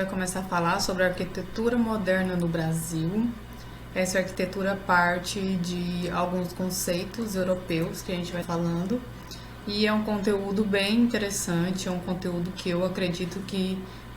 vai começar a falar sobre a arquitetura moderna no Brasil. Essa arquitetura parte de alguns conceitos europeus que a gente vai falando. E é um conteúdo bem interessante, é um conteúdo que eu acredito que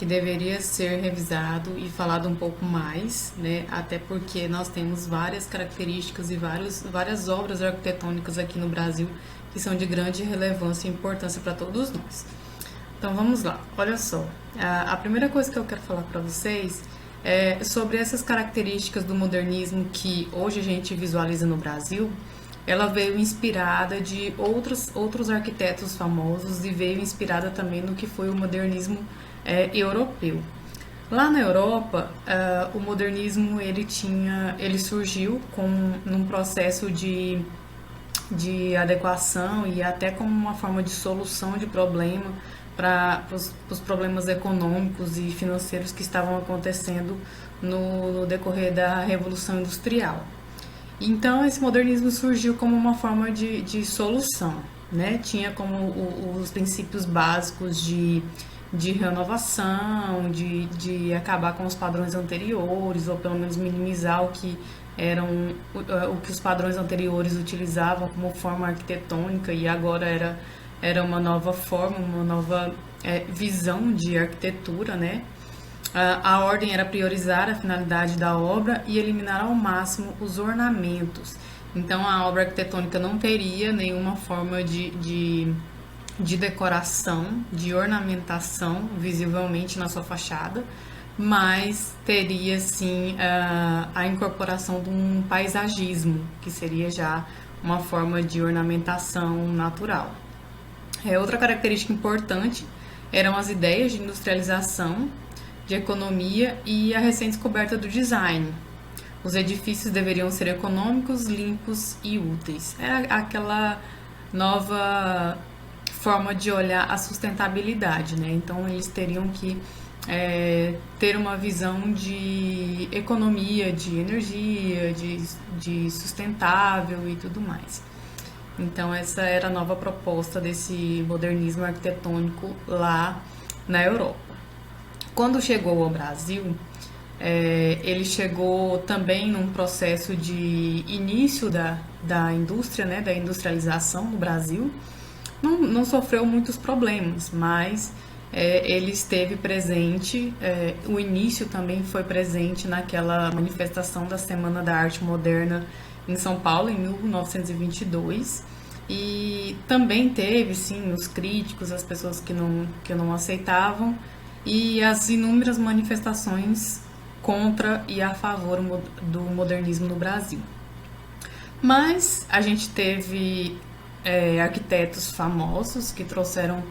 deveria ser revisado e falado um pouco mais, né? Até porque nós temos várias características e várias obras arquitetônicas aqui no Brasil que são de grande relevância e importância para todos nós. Então vamos lá, olha só. A primeira coisa que eu quero falar para vocês é sobre essas características do modernismo que hoje a gente visualiza no Brasil. Ela veio inspirada de outros arquitetos famosos e veio inspirada também no que foi o modernismo europeu. Lá na Europa, o modernismo ele surgiu num processo de adequação e até como uma forma de solução de problema para os problemas econômicos e financeiros que estavam acontecendo no decorrer da Revolução Industrial. Então, esse modernismo surgiu como uma forma de solução, né? Tinha como os princípios básicos de renovação, de acabar com os padrões anteriores, ou pelo menos minimizar o que os padrões anteriores utilizavam como forma arquitetônica, e agora era uma nova forma, uma nova visão de arquitetura, né? A ordem era priorizar a finalidade da obra e eliminar ao máximo os ornamentos. Então, a obra arquitetônica não teria nenhuma forma de decoração, de ornamentação visivelmente na sua fachada, mas teria sim a incorporação de um paisagismo, que seria já uma forma de ornamentação natural. Outra característica importante eram as ideias de industrialização, de economia e a recém-descoberta do design. Os edifícios deveriam ser econômicos, limpos e úteis. Era aquela nova forma de olhar a sustentabilidade, né? Então, eles teriam que ter uma visão de economia, de energia, de sustentável e tudo mais. Então, essa era a nova proposta desse modernismo arquitetônico lá na Europa. Quando chegou ao Brasil, ele chegou também num processo de início da indústria, né, da industrialização no Brasil. Não sofreu muitos problemas, mas ele esteve presente, o início também foi presente naquela manifestação da Semana da Arte Moderna em São Paulo, em 1922, e também teve, sim, os críticos, as pessoas que não aceitavam, e as inúmeras manifestações contra e a favor do modernismo no Brasil. Mas a gente teve arquitetos famosos que trouxeram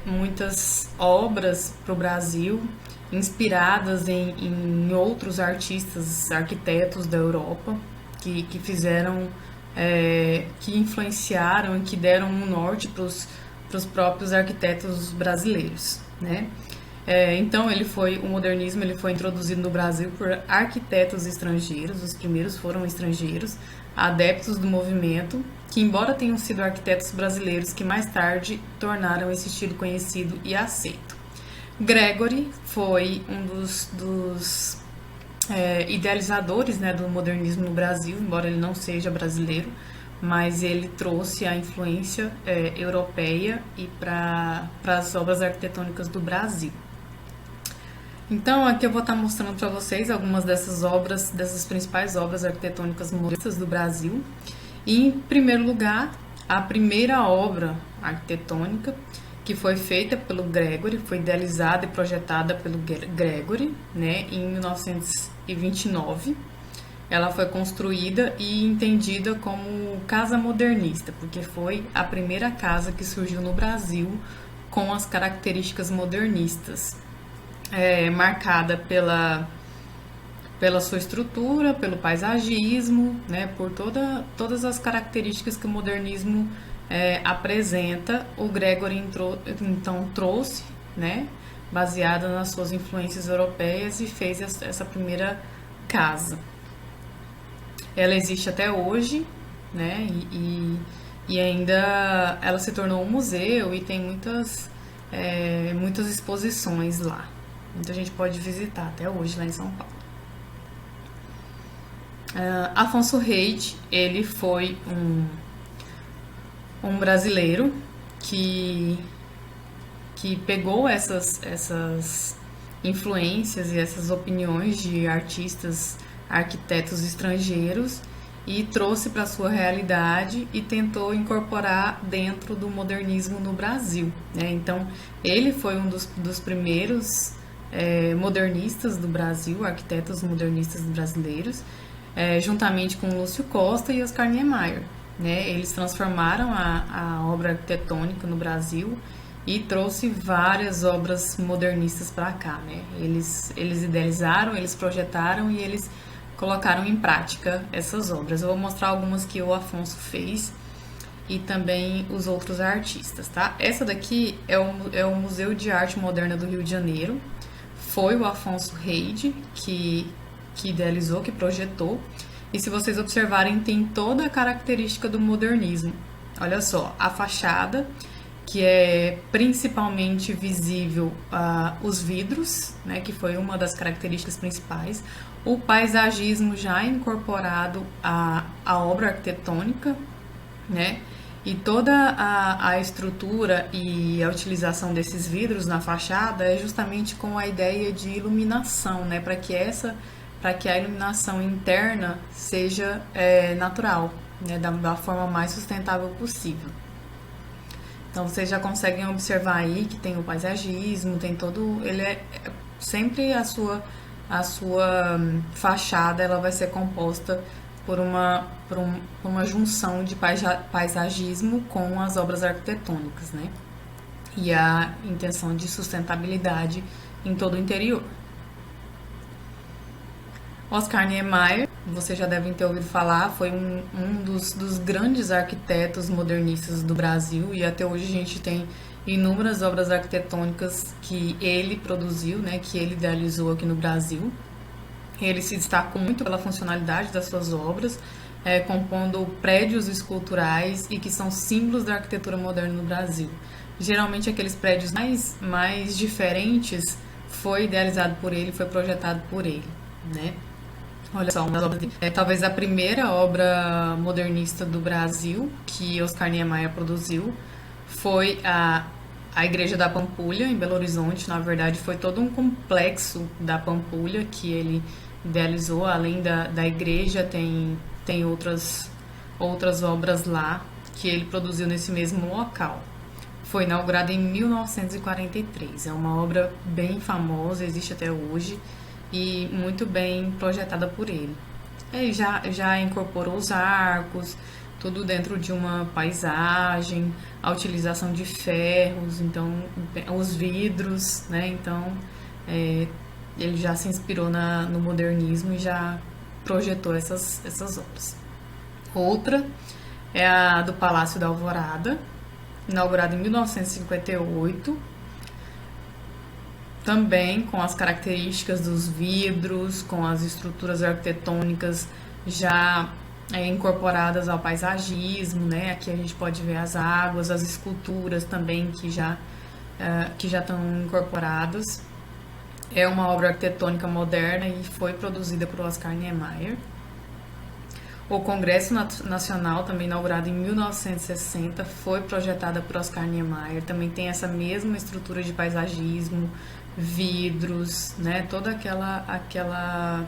muitas obras para o Brasil, inspiradas em outros artistas, arquitetos da Europa, que fizeram, que influenciaram e que deram um norte para os próprios arquitetos brasileiros, né? Então, o modernismo foi introduzido no Brasil por arquitetos estrangeiros, os primeiros foram estrangeiros, adeptos do movimento, que embora tenham sido arquitetos brasileiros que mais tarde tornaram esse estilo conhecido e aceito. Gregory foi um dos idealizadores, né, do modernismo no Brasil, embora ele não seja brasileiro, mas ele trouxe a influência europeia e para as obras arquitetônicas do Brasil. Então, aqui eu vou estar mostrando para vocês algumas dessas principais obras arquitetônicas modernistas do Brasil. E, em primeiro lugar, a primeira obra arquitetônica que foi feita pelo Gregory, foi idealizada e projetada pelo Gregory, né, em 1929. Ela foi construída e entendida como casa modernista, porque foi a primeira casa que surgiu no Brasil com as características modernistas, marcada pela sua estrutura, pelo paisagismo, né, por todas as características que o modernismo apresenta. O Gregory então trouxe, né, baseada nas suas influências europeias, e fez essa primeira casa. Ela existe até hoje, né, e ainda ela se tornou um museu e tem muitas exposições lá, Muita gente pode visitar até hoje lá em São Paulo. Afonso Reid, ele foi um brasileiro que pegou essas influências e essas opiniões de artistas, arquitetos estrangeiros e trouxe para a sua realidade e tentou incorporar dentro do modernismo no Brasil, né? Então, ele foi um dos primeiros modernistas do Brasil, arquitetos modernistas brasileiros, juntamente com Lúcio Costa e Oscar Niemeyer, né? Eles transformaram a obra arquitetônica no Brasil e trouxe várias obras modernistas para cá, né? Eles idealizaram, eles projetaram e eles colocaram em prática essas obras. Eu vou mostrar algumas que o Afonso fez e também os outros artistas, tá? Essa daqui é o Museu de Arte Moderna do Rio de Janeiro. Foi o Afonso Reid que idealizou, que projetou. E se vocês observarem, tem toda a característica do modernismo. Olha só, a fachada, que é principalmente visível os vidros, né, que foi uma das características principais, o paisagismo já incorporado à obra arquitetônica, né, e toda a estrutura e a utilização desses vidros na fachada é justamente com a ideia de iluminação, né, para que a iluminação interna seja natural, né, da forma mais sustentável possível. Então vocês já conseguem observar aí que tem o paisagismo, tem todo, ele sempre a sua fachada, ela vai ser composta por uma junção de paisagismo com as obras arquitetônicas, né? E a intenção de sustentabilidade em todo o interior. Oscar Niemeyer, vocês já devem ter ouvido falar, foi um dos grandes arquitetos modernistas do Brasil e até hoje a gente tem inúmeras obras arquitetônicas que ele produziu, né, que ele idealizou aqui no Brasil. Ele se destacou muito pela funcionalidade das suas obras, compondo prédios esculturais e que são símbolos da arquitetura moderna no Brasil. Geralmente aqueles prédios mais diferentes foi idealizado por ele, foi projetado por ele, né? Olha só, uma das obras dele. Talvez a primeira obra modernista do Brasil que Oscar Niemeyer produziu foi a Igreja da Pampulha, em Belo Horizonte. Na verdade, foi todo um complexo da Pampulha que ele idealizou. Além da igreja, tem outras obras lá que ele produziu nesse mesmo local. Foi inaugurada em 1943. É uma obra bem famosa, existe até hoje e muito bem projetada por ele. Ele já incorporou os arcos, tudo dentro de uma paisagem, a utilização de ferros, então os vidros, né? Então ele já se inspirou no modernismo e já projetou essas obras. Outra é a do Palácio da Alvorada, inaugurada em 1958, também com as características dos vidros, com as estruturas arquitetônicas já incorporadas ao paisagismo, né? Aqui a gente pode ver as águas, as esculturas também que já estão incorporadas. É uma obra arquitetônica moderna e foi produzida por Oscar Niemeyer. O Congresso Nacional, também inaugurado em 1960, foi projetada por Oscar Niemeyer. Também tem essa mesma estrutura de paisagismo, vidros, né? Toda aquela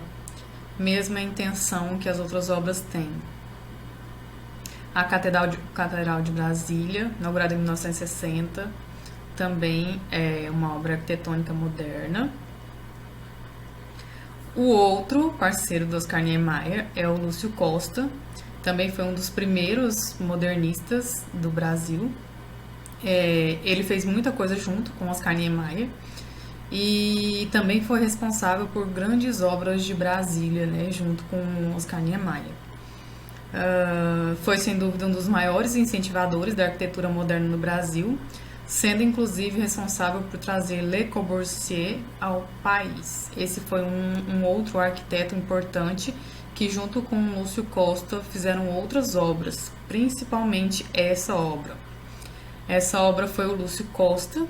mesma intenção que as outras obras têm. A Catedral de Brasília, inaugurada em 1960, também é uma obra arquitetônica moderna. O outro parceiro do Oscar Niemeyer é o Lúcio Costa, também foi um dos primeiros modernistas do Brasil. Ele fez muita coisa junto com Oscar Niemeyer e também foi responsável por grandes obras de Brasília, né, junto com Oscar Niemeyer. Foi sem dúvida um dos maiores incentivadores da arquitetura moderna no Brasil, sendo inclusive responsável por trazer Le Corbusier ao país. Esse foi um outro arquiteto importante que, junto com Lúcio Costa, fizeram outras obras, principalmente essa obra. Essa obra foi o Lúcio Costa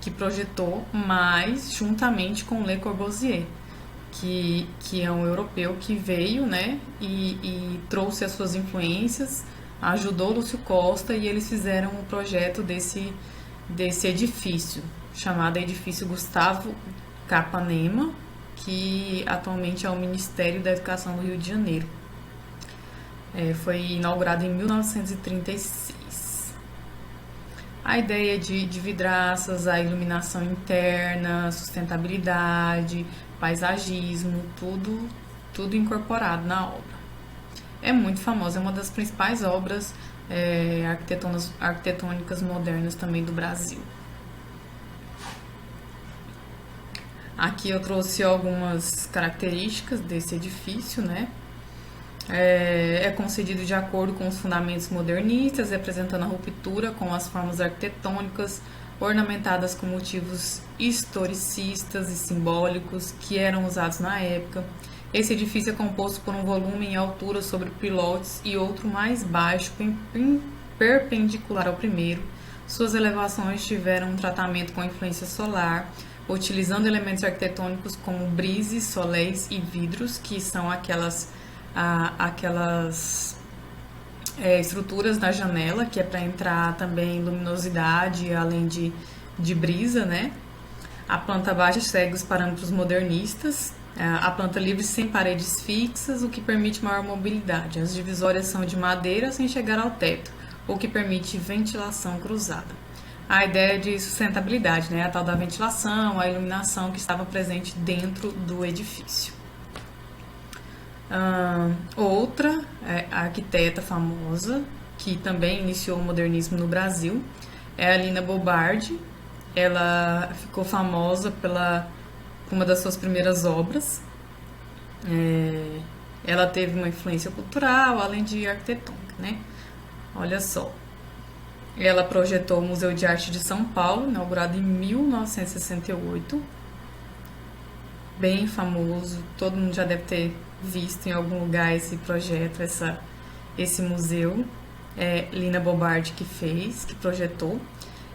que projetou, mas juntamente com Le Corbusier, que é um europeu que veio, né, e trouxe as suas influências, ajudou Lúcio Costa e eles fizeram o projeto desse edifício, chamado Edifício Gustavo Capanema, que atualmente é o Ministério da Educação do Rio de Janeiro. Foi inaugurado em 1936. A ideia de vidraças, a iluminação interna, sustentabilidade, paisagismo, tudo incorporado na obra. É muito famosa, é uma das principais obras arquitetônicas modernas também do Brasil. Aqui eu trouxe algumas características desse edifício, né? É concedido de acordo com os fundamentos modernistas, representando a ruptura com as formas arquitetônicas ornamentadas com motivos historicistas e simbólicos que eram usados na época. Esse edifício é composto por um volume em altura sobre pilotes e outro mais baixo, perpendicular ao primeiro. Suas elevações tiveram um tratamento com influência solar, utilizando elementos arquitetônicos como brises, soléis e vidros, que são aquelas estruturas da janela, que é para entrar também luminosidade, além de brisa, né? A planta baixa segue os parâmetros modernistas, a planta livre sem paredes fixas, o que permite maior mobilidade. As divisórias são de madeira sem chegar ao teto, o que permite ventilação cruzada. A ideia de sustentabilidade, né? A tal da ventilação, a iluminação que estava presente dentro do edifício. Outra arquiteta famosa, que também iniciou o modernismo no Brasil, é a Lina Bobardi. Ela ficou famosa por uma das suas primeiras obras. Ela teve uma influência cultural, além de arquitetônica, né? Olha só. Ela projetou o Museu de Arte de São Paulo, inaugurado em 1968. Bem famoso, todo mundo já deve ter visto em algum lugar esse projeto, esse museu. É Lina Bobardi que projetou.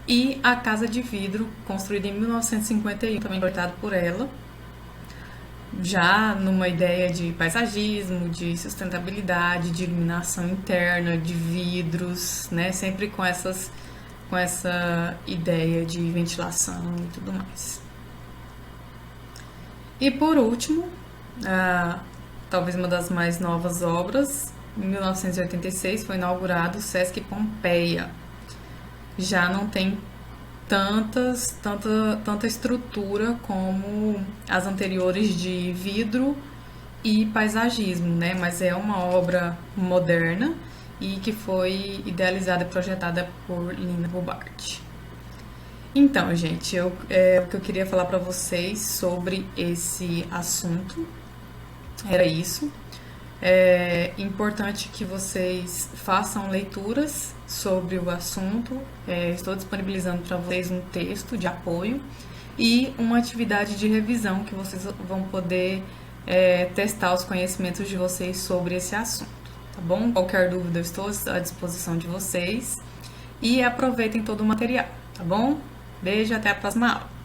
E a Casa de Vidro, construída em 1951, também projetado por ela, já numa ideia de paisagismo, de sustentabilidade, de iluminação interna, de vidros, né? Sempre com essa ideia de ventilação e tudo mais. E por último, talvez uma das mais novas obras, em 1986 foi inaugurado o Sesc Pompeia. Já não tem tanta estrutura como as anteriores de vidro e paisagismo, né? Mas é uma obra moderna e que foi idealizada e projetada por Lina Bobardi. Então, gente, o que eu queria falar para vocês sobre esse assunto era isso. É importante que vocês façam leituras sobre o assunto. Estou disponibilizando para vocês um texto de apoio e uma atividade de revisão que vocês vão poder testar os conhecimentos de vocês sobre esse assunto, tá bom? Qualquer dúvida, eu estou à disposição de vocês e aproveitem todo o material, tá bom? Beijo, até a próxima aula.